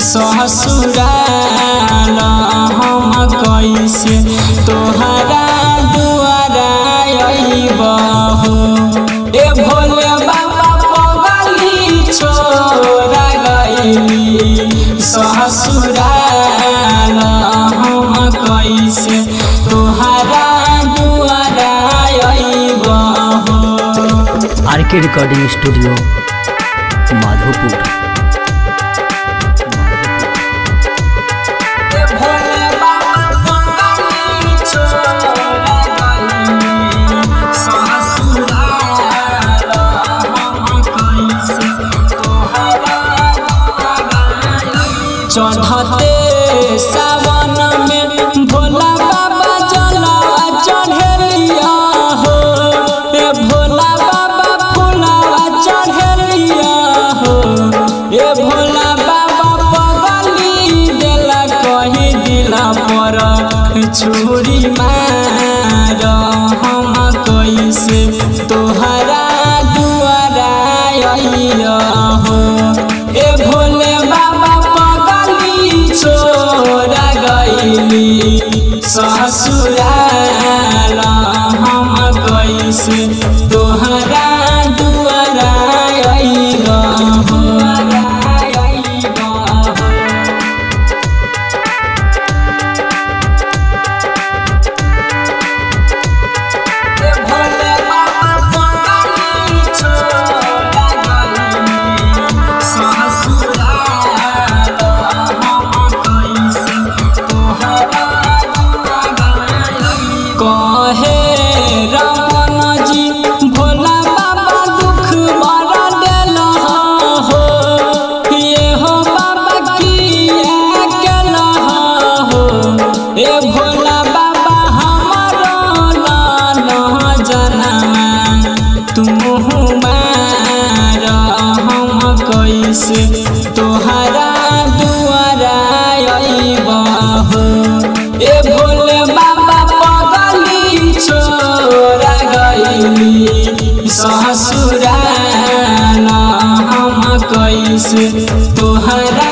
ससुराल हम कैसे तोहरा दुआरा अइबहु। ए भोले बाबा पगली छोड़ा गइली ससुराल हम कैसे तोहरा दुआरा अइबहु। RK recording studio Madhopur. चढ़ते सावन में भोला बाबा जलवा चढ़ेलिया हो। ए भोला बाबा फुलवा चढ़ेलिया हो। ए भोला बाबा पगली देला कही दिला पर छुरी मार हम कैसे तोहरा दुआरा अइबहु। ए भोले बाबा छोड़ा गइली ससुराल हम कैसे तोहरा दुआरा अइबहु। कहे रमन जी भोला बाबा दुख बड़ा देल हो। ये हो बाबा किया केल हो। ए भोला बाबा हमारो न जनमा तुम मार हम कैसे तोहरा दुआरा अइबहु। ए भोले बाबा छोड़ा गइली ससुराल हम कैसे तोहरा